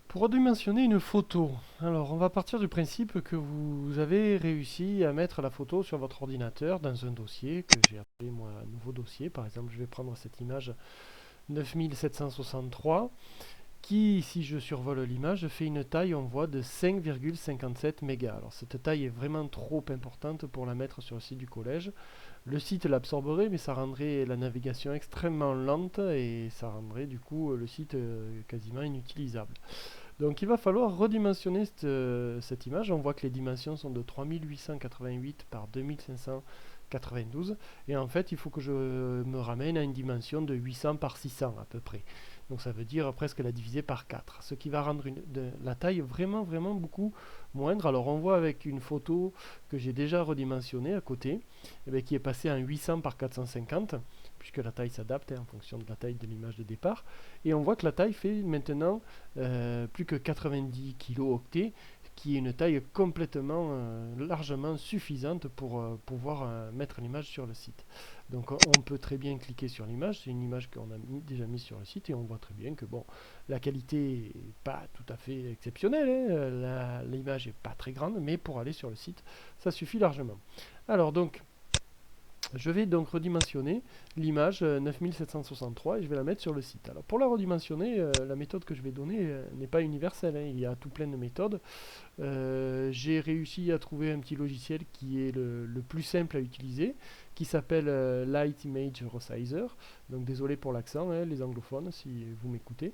Pour redimensionner une photo, alors on va partir du principe que vous avez réussi à mettre la photo sur votre ordinateur dans un dossier que j'ai appelé moi nouveau dossier. Par exemple, je vais prendre cette image 9763 qui, si je survole l'image, fait une taille, on voit, de 5,57 mégas. Alors cette taille est vraiment trop importante pour la mettre sur le site du collège. Le site l'absorberait, mais ça rendrait la navigation extrêmement lente et ça rendrait du coup le site quasiment inutilisable. Donc il va falloir redimensionner cette image. On voit que les dimensions sont de 3888 par 2592. Et en fait, il faut que je me ramène à une dimension de 800 par 600 à peu près. Donc ça veut dire presque la diviser par 4. Ce qui va rendre la taille vraiment, vraiment beaucoup moindre. Alors on voit avec une photo que j'ai déjà redimensionnée à côté, qui est passée en 800 par 450, puisque la taille s'adapte en fonction de la taille de l'image de départ. Et on voit que la taille fait maintenant plus que 90 kilo-octets, qui est une taille complètement, largement suffisante pour pouvoir mettre l'image sur le site. Donc on peut très bien cliquer sur l'image, c'est une image qu'on a déjà mise sur le site et on voit très bien que bon, la qualité n'est pas tout à fait exceptionnelle, hein, l'image n'est pas très grande, mais pour aller sur le site, ça suffit largement. Alors donc, je vais donc redimensionner l'image 9763 et je vais la mettre sur le site. Alors pour la redimensionner, la méthode que je vais donner n'est pas universelle, hein, il y a tout plein de méthodes. J'ai réussi à trouver un petit logiciel qui est le plus simple à utiliser, qui s'appelle Light Image Resizer. Donc désolé pour l'accent, hein, les anglophones, si vous m'écoutez.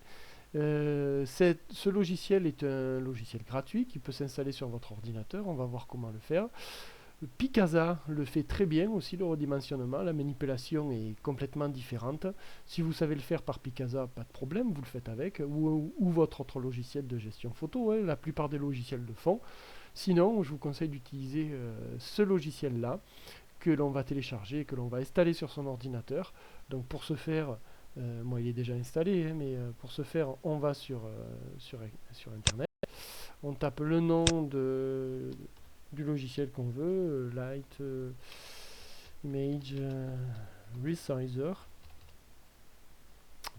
Ce logiciel est un logiciel gratuit qui peut s'installer sur votre ordinateur. On va voir comment le faire. Picasa le fait très bien aussi, le redimensionnement. La manipulation est complètement différente. Si vous savez le faire par Picasa, pas de problème, vous le faites avec, ou votre autre logiciel de gestion photo, hein, la plupart des logiciels le font. Sinon, je vous conseille d'utiliser ce logiciel-là, que l'on va télécharger, que l'on va installer sur son ordinateur. Donc pour ce faire, moi il est déjà installé, hein, mais pour ce faire, on va sur Internet. On tape le nom du logiciel qu'on veut, Light Image Resizer.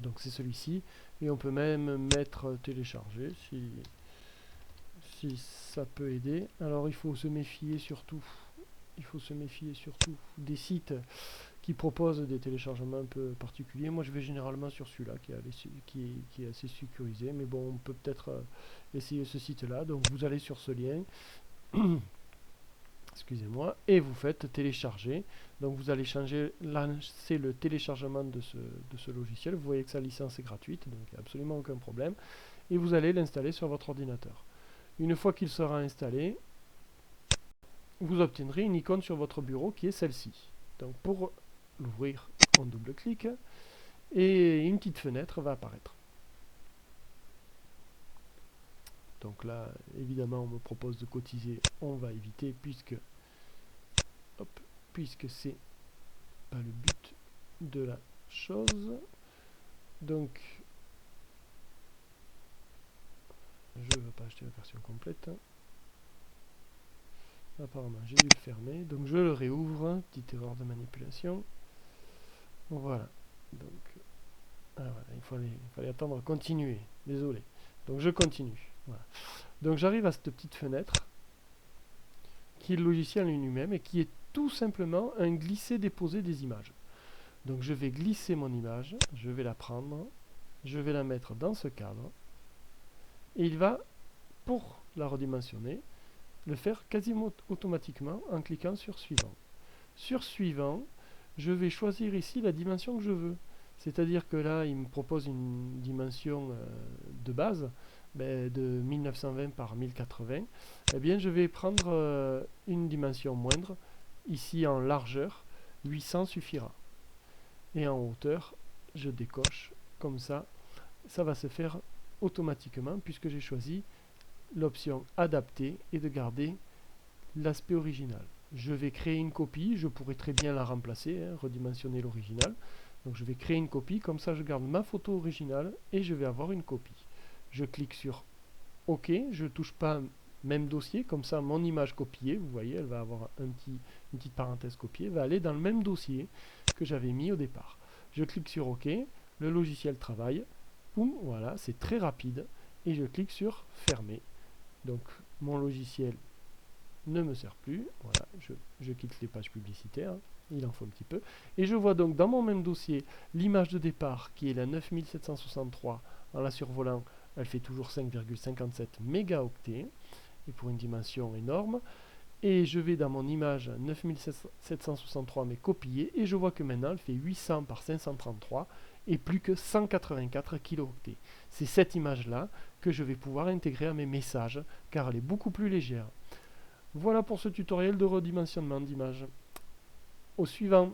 Donc c'est celui-ci. Et on peut même mettre télécharger si ça peut aider. Alors il faut se méfier surtout. Il faut se méfier surtout des sites qui proposent des téléchargements un peu particuliers. Moi je vais généralement sur celui-là qui est assez sécurisé. Mais bon, on peut peut-être essayer ce site-là. Donc vous allez sur ce lien. Excusez-moi, et vous faites télécharger. Donc vous allez lancer le téléchargement de ce logiciel. Vous voyez que sa licence est gratuite, donc il n'y a absolument aucun problème. Et vous allez l'installer sur votre ordinateur. Une fois qu'il sera installé, vous obtiendrez une icône sur votre bureau qui est celle-ci. Donc pour l'ouvrir, on double-clique et une petite fenêtre va apparaître. Donc là, évidemment, on me propose de cotiser, on va éviter puisque c'est pas le but de la chose. Donc, je ne veux pas acheter la version complète. Apparemment, j'ai dû le fermer. Donc, je le réouvre. Petite erreur de manipulation. Voilà. Donc, voilà, il fallait attendre continuer. Désolé. Donc, je continue. Voilà. Donc, j'arrive à cette petite fenêtre qui est le logiciel en lui-même et qui est tout simplement un glisser-déposer des images. Donc je vais glisser mon image, je vais la prendre, je vais la mettre dans ce cadre, et il va, pour la redimensionner, le faire quasiment automatiquement en cliquant sur Suivant. Sur Suivant, je vais choisir ici la dimension que je veux. C'est-à-dire que là, il me propose une dimension de base de 1920 par 1080. Eh bien, je vais prendre une dimension moindre. Ici, en largeur, 800 suffira. Et en hauteur, je décoche comme ça. Ça va se faire automatiquement puisque j'ai choisi l'option adapter et de garder l'aspect original. Je vais créer une copie, je pourrais très bien la remplacer, hein, redimensionner l'original. Donc je vais créer une copie, comme ça je garde ma photo originale et je vais avoir une copie. Je clique sur OK, je ne touche pas même dossier, comme ça mon image copiée, vous voyez, elle va avoir une petite parenthèse copiée, va aller dans le même dossier que j'avais mis au départ. Je clique sur OK, le logiciel travaille, boum, voilà, c'est très rapide. et je clique sur fermer. Donc mon logiciel ne me sert plus. Voilà, je quitte les pages publicitaires, il en faut un petit peu. Et je vois donc dans mon même dossier l'image de départ qui est la 9763 en la survolant, elle fait toujours 5,57 mégaoctets et pour une dimension énorme. Et je vais dans mon image 9763 mais copier et je vois que maintenant elle fait 800 par 533 et plus que 184 kilooctets. C'est cette image là que je vais pouvoir intégrer à mes messages car elle est beaucoup plus légère. Voilà pour ce tutoriel de redimensionnement d'image. Au suivant.